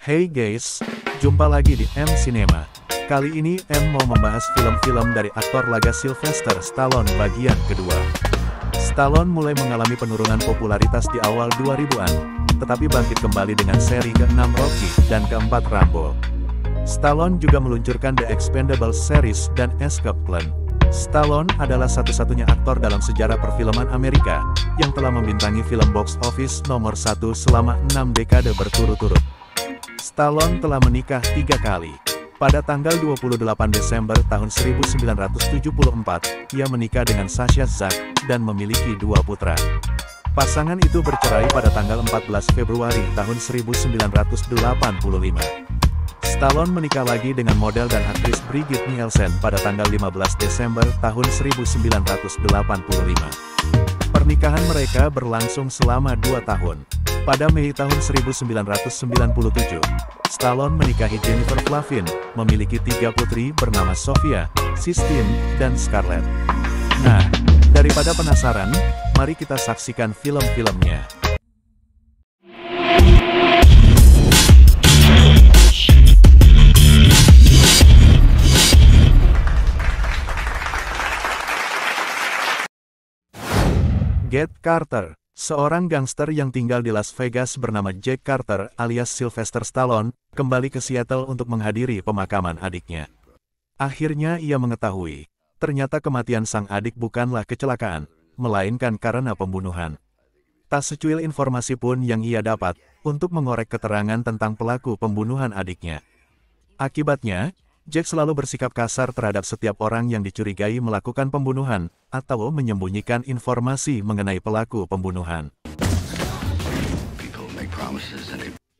Hey guys, jumpa lagi di M Cinema. Kali ini M mau membahas film-film dari aktor laga Sylvester Stallone bagian kedua. Stallone mulai mengalami penurunan popularitas di awal 2000-an, tetapi bangkit kembali dengan seri ke-6 Rocky dan ke-4 Rambo. Stallone juga meluncurkan The Expendables series dan Escape Plan. Stallone adalah satu-satunya aktor dalam sejarah perfilman Amerika yang telah membintangi film box office nomor 1 selama 6 dekade berturut-turut. Stallone telah menikah 3 kali. Pada tanggal 28 Desember tahun 1974, ia menikah dengan Sasha Zack dan memiliki 2 putra. Pasangan itu bercerai pada tanggal 14 Februari tahun 1985. Stallone menikah lagi dengan model dan aktris Brigitte Nielsen pada tanggal 15 Desember tahun 1985. Pernikahan mereka berlangsung selama 2 tahun. Pada Mei tahun 1997, Stallone menikahi Jennifer Flavin, memiliki 3 putri bernama Sofia, Sistine, dan Scarlett. Nah, daripada penasaran, mari kita saksikan film-filmnya. Get Carter. Seorang gangster yang tinggal di Las Vegas bernama Jack Carter alias Sylvester Stallone, kembali ke Seattle untuk menghadiri pemakaman adiknya. Akhirnya ia mengetahui, ternyata kematian sang adik bukanlah kecelakaan, melainkan karena pembunuhan. Tak secuil informasi pun yang ia dapat, untuk mengorek keterangan tentang pelaku pembunuhan adiknya. Akibatnya, Jack selalu bersikap kasar terhadap setiap orang yang dicurigai melakukan pembunuhan, atau menyembunyikan informasi mengenai pelaku pembunuhan.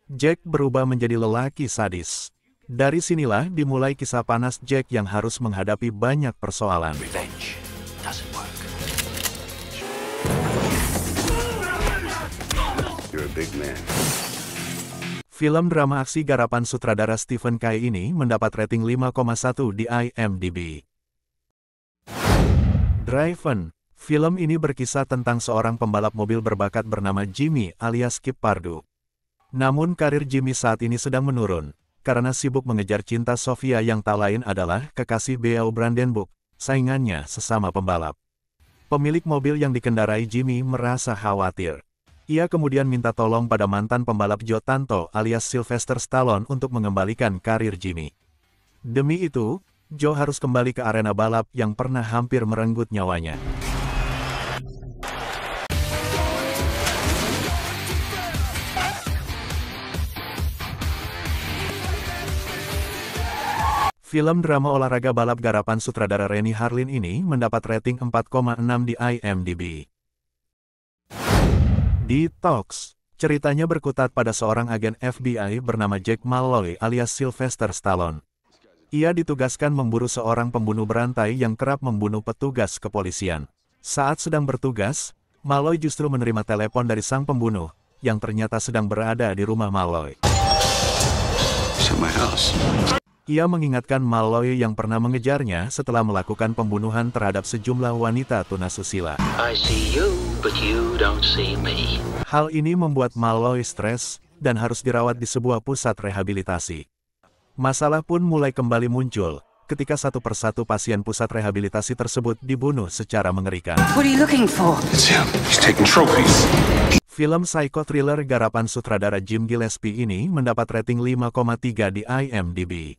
Jack berubah menjadi lelaki sadis. Dari sinilah dimulai kisah panas Jack yang harus menghadapi banyak persoalan. You're a big man. Film drama aksi garapan sutradara Stephen Kay ini mendapat rating 5,1 di IMDb. Driven. Film ini berkisah tentang seorang pembalap mobil berbakat bernama Jimmy alias Kip Pardue. Namun karir Jimmy saat ini sedang menurun, karena sibuk mengejar cinta Sofia yang tak lain adalah kekasih Beau Brandenburg, saingannya sesama pembalap. Pemilik mobil yang dikendarai Jimmy merasa khawatir. Ia kemudian minta tolong pada mantan pembalap Joe Tanto alias Sylvester Stallone untuk mengembalikan karir Jimmy. Demi itu, Joe harus kembali ke arena balap yang pernah hampir merenggut nyawanya. Film drama olahraga balap garapan sutradara Renny Harlin ini mendapat rating 4,6 di IMDb. Detox. Ceritanya berkutat pada seorang agen FBI bernama Jack Malloy alias Sylvester Stallone. Ia ditugaskan memburu seorang pembunuh berantai yang kerap membunuh petugas kepolisian. Saat sedang bertugas, Malloy justru menerima telepon dari sang pembunuh, yang ternyata sedang berada di rumah Malloy. Ia mengingatkan Malloy yang pernah mengejarnya setelah melakukan pembunuhan terhadap sejumlah wanita tunasusila. Hal ini membuat Malloy stres dan harus dirawat di sebuah pusat rehabilitasi. Masalah pun mulai kembali muncul ketika satu persatu pasien pusat rehabilitasi tersebut dibunuh secara mengerikan. Film psycho thriller garapan sutradara Jim Gillespie ini mendapat rating 5,3 di IMDb.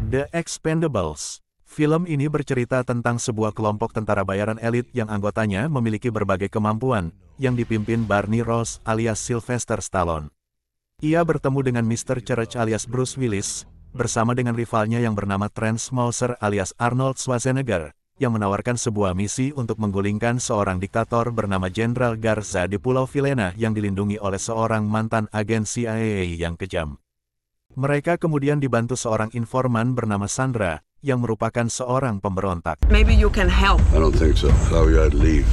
The Expendables. Film ini bercerita tentang sebuah kelompok tentara bayaran elit yang anggotanya memiliki berbagai kemampuan, yang dipimpin Barney Ross alias Sylvester Stallone. Ia bertemu dengan Mr. Church alias Bruce Willis, bersama dengan rivalnya yang bernama Trent Mauser alias Arnold Schwarzenegger, yang menawarkan sebuah misi untuk menggulingkan seorang diktator bernama Jenderal Garza di Pulau Vilena yang dilindungi oleh seorang mantan agen CIA yang kejam. Mereka kemudian dibantu seorang informan bernama Sandra, yang merupakan seorang pemberontak. Maybe you can help. I don't think so. Thought we gotta leave.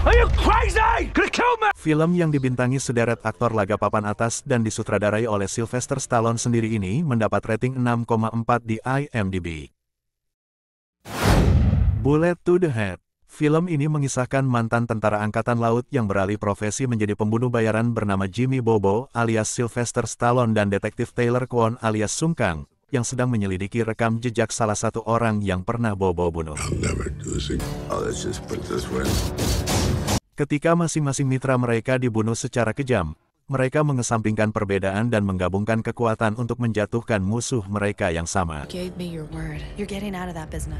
Are you crazy? Gonna kill me? Film yang dibintangi sederet aktor laga papan atas dan disutradarai oleh Sylvester Stallone sendiri ini mendapat rating 6,4 di IMDb. Bullet to the Head. Film ini mengisahkan mantan tentara angkatan laut yang beralih profesi menjadi pembunuh bayaran bernama Jimmy Bobo alias Sylvester Stallone dan detektif Taylor Kwon alias Sung Kang, yang sedang menyelidiki rekam jejak salah satu orang yang pernah Bobo bunuh. Ketika masing-masing mitra mereka dibunuh secara kejam, mereka mengesampingkan perbedaan dan menggabungkan kekuatan untuk menjatuhkan musuh mereka yang sama.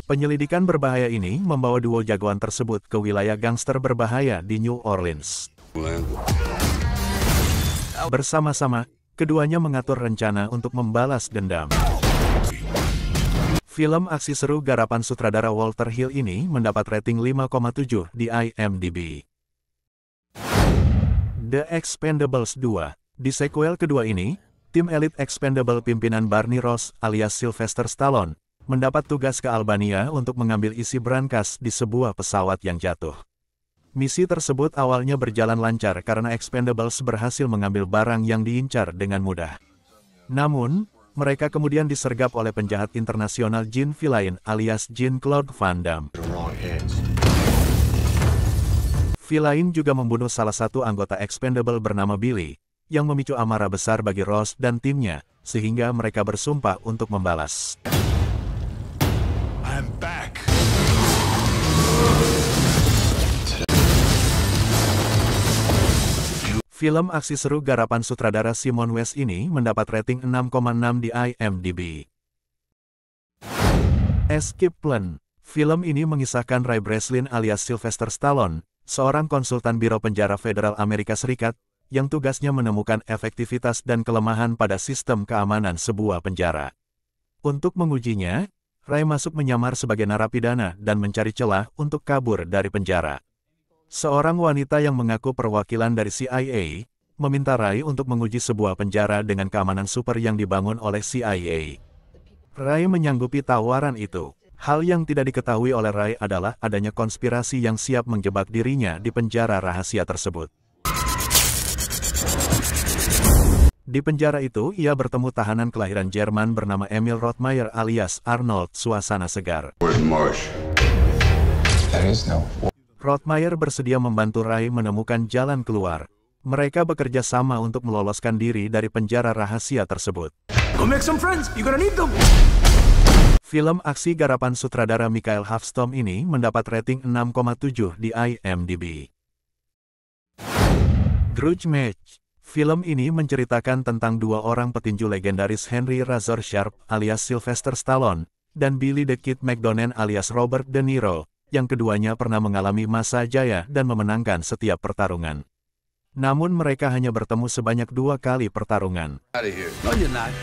Penyelidikan berbahaya ini membawa duo jagoan tersebut ke wilayah gangster berbahaya di New Orleans. Bersama-sama, keduanya mengatur rencana untuk membalas dendam. Film aksi seru garapan sutradara Walter Hill ini mendapat rating 5,7 di IMDb. The Expendables 2. Di sequel kedua ini, tim elit Expendable pimpinan Barney Ross alias Sylvester Stallone mendapat tugas ke Albania untuk mengambil isi brankas di sebuah pesawat yang jatuh. Misi tersebut awalnya berjalan lancar karena Expendables berhasil mengambil barang yang diincar dengan mudah. Namun, mereka kemudian disergap oleh penjahat internasional Jean Villain alias Jean-Claude Van Damme. Villain juga membunuh salah satu anggota Expendable bernama Billy, yang memicu amarah besar bagi Ross dan timnya, sehingga mereka bersumpah untuk membalas. I'm back. Film aksi seru garapan sutradara Simon West ini mendapat rating 6,6 di IMDb. Escape Plan. Film ini mengisahkan Ray Breslin alias Sylvester Stallone, seorang konsultan Biro Penjara Federal Amerika Serikat, yang tugasnya menemukan efektivitas dan kelemahan pada sistem keamanan sebuah penjara. Untuk mengujinya, Ray masuk menyamar sebagai narapidana dan mencari celah untuk kabur dari penjara. Seorang wanita yang mengaku perwakilan dari CIA, meminta Ray untuk menguji sebuah penjara dengan keamanan super yang dibangun oleh CIA. Ray menyanggupi tawaran itu. Hal yang tidak diketahui oleh Ray adalah adanya konspirasi yang siap menjebak dirinya di penjara rahasia tersebut. Di penjara itu, ia bertemu tahanan kelahiran Jerman bernama Emil Rothmeier alias Arnold Suasana Segar. Rothmeier bersedia membantu Ray menemukan jalan keluar. Mereka bekerja sama untuk meloloskan diri dari penjara rahasia tersebut. Go make some friends. You're gonna need them. Film aksi garapan sutradara Michael Halfstorm ini mendapat rating 6,7 di IMDb. Grudge Match. Film ini menceritakan tentang dua orang petinju legendaris Henry Razor Sharp alias Sylvester Stallone dan Billy the Kid McDonough alias Robert De Niro, yang keduanya pernah mengalami masa jaya dan memenangkan setiap pertarungan. Namun mereka hanya bertemu sebanyak 2 kali pertarungan. No, you're not.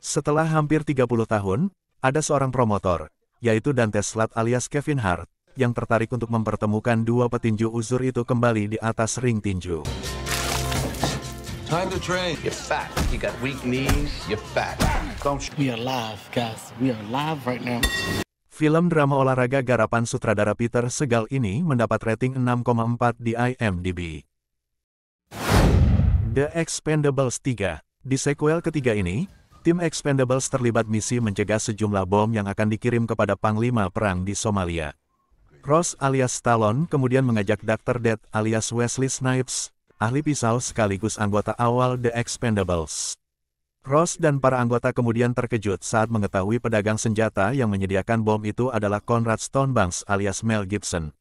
Setelah hampir 30 tahun, ada seorang promotor, yaitu Dante Slade alias Kevin Hart, yang tertarik untuk mempertemukan dua petinju uzur itu kembali di atas ring tinju. Time to train. You're fat. You got weak knees. You're fat. We are live, guys. We are live right now. Film drama olahraga garapan sutradara Peter Segal ini mendapat rating 6,4 di IMDb. The Expendables 3. Di sequel ketiga ini, tim Expendables terlibat misi mencegah sejumlah bom yang akan dikirim kepada Panglima Perang di Somalia. Ross alias Stallone kemudian mengajak Dr. Death alias Wesley Snipes, ahli pisau sekaligus anggota awal The Expendables. Ross dan para anggota kemudian terkejut saat mengetahui pedagang senjata yang menyediakan bom itu adalah Conrad Stonebanks alias Mel Gibson.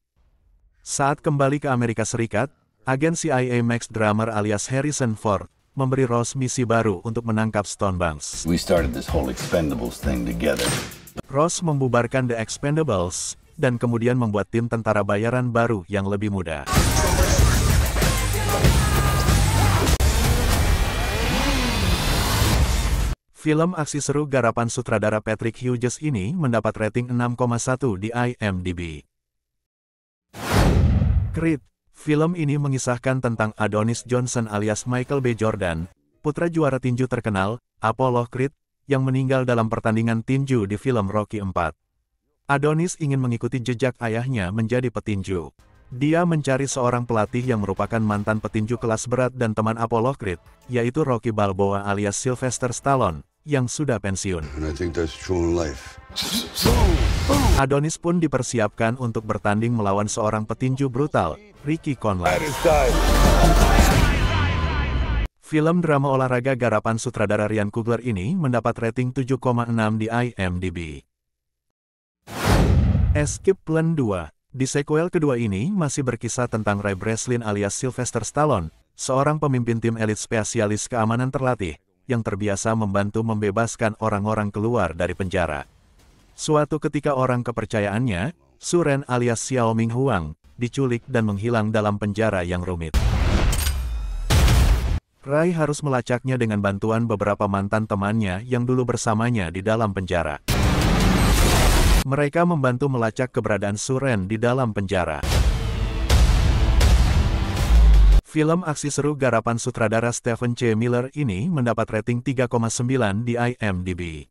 Saat kembali ke Amerika Serikat, agen CIA Max Drummer alias Harrison Ford memberi Ross misi baru untuk menangkap Stonebanks. We started this whole Expendables thing together. Ross membubarkan The Expendables dan kemudian membuat tim tentara bayaran baru yang lebih muda. Film aksi seru garapan sutradara Patrick Hughes ini mendapat rating 6,1 di IMDb. Creed. Film ini mengisahkan tentang Adonis Johnson alias Michael B. Jordan, putra juara tinju terkenal, Apollo Creed, yang meninggal dalam pertandingan tinju di film Rocky IV. Adonis ingin mengikuti jejak ayahnya menjadi petinju. Dia mencari seorang pelatih yang merupakan mantan petinju kelas berat dan teman Apollo Creed, yaitu Rocky Balboa alias Sylvester Stallone, yang sudah pensiun. And I think that's true in life. Adonis pun dipersiapkan untuk bertanding melawan seorang petinju brutal, Ricky Conlan. Film drama olahraga garapan sutradara Ryan Coogler ini mendapat rating 7,6 di IMDb. Escape Plan 2. Di sequel kedua ini masih berkisah tentang Ray Breslin alias Sylvester Stallone, seorang pemimpin tim elit spesialis keamanan terlatih, yang terbiasa membantu membebaskan orang-orang keluar dari penjara. Suatu ketika orang kepercayaannya, Suren alias Xiao Ming Huang, diculik dan menghilang dalam penjara yang rumit. Ray harus melacaknya dengan bantuan beberapa mantan temannya yang dulu bersamanya di dalam penjara. Mereka membantu melacak keberadaan Suren di dalam penjara. Film aksi seru garapan sutradara Stephen C. Miller ini mendapat rating 3,9 di IMDb.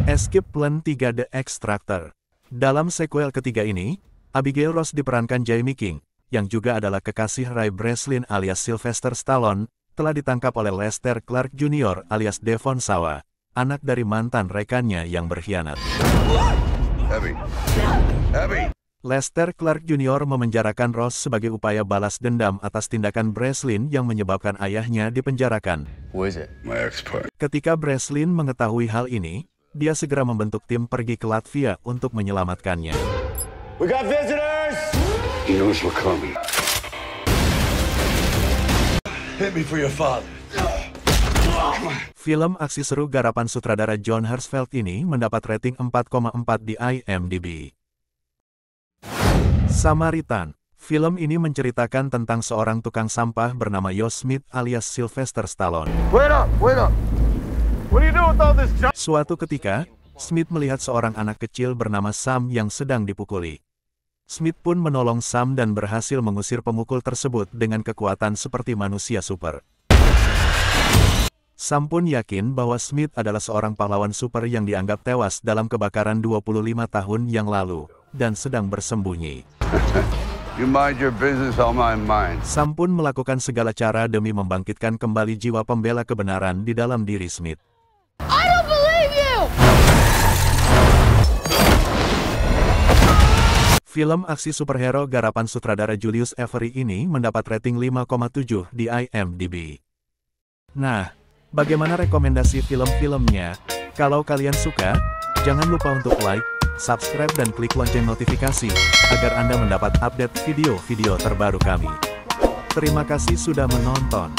Escape Plan 3 The Extractor. Dalam sequel ketiga ini, Abigail Ross diperankan Jamie King, yang juga adalah kekasih Ray Breslin alias Sylvester Stallone, telah ditangkap oleh Lester Clark Jr. alias Devon Sawa, anak dari mantan rekannya yang berkhianat. Lester Clark Jr. memenjarakan Ross sebagai upaya balas dendam atas tindakan Breslin yang menyebabkan ayahnya dipenjarakan. Ketika Breslin mengetahui hal ini, dia segera membentuk tim pergi ke Latvia untuk menyelamatkannya. We got visitors! He knows we're coming. Hit me for your father. Film aksi seru garapan sutradara John Herzfeld ini mendapat rating 4,4 di IMDb. Samaritan. Film ini menceritakan tentang seorang tukang sampah bernama Josh Smith alias Sylvester Stallone. Wait up! What do you do with all this junk? Suatu ketika, Smith melihat seorang anak kecil bernama Sam yang sedang dipukuli. Smith pun menolong Sam dan berhasil mengusir pemukul tersebut dengan kekuatan seperti manusia super. Sam pun yakin bahwa Smith adalah seorang pahlawan super yang dianggap tewas dalam kebakaran 25 tahun yang lalu, dan sedang bersembunyi. You mind your business, I'll mind mine. Sam pun melakukan segala cara demi membangkitkan kembali jiwa pembela kebenaran di dalam diri Smith. I don't believe you! Film aksi superhero garapan sutradara Julius Avery ini mendapat rating 5,7 di IMDb. Nah, bagaimana rekomendasi film-filmnya? Kalau kalian suka, jangan lupa untuk like, subscribe dan klik lonceng notifikasi, agar Anda mendapat update video-video terbaru kami. Terima kasih sudah menonton.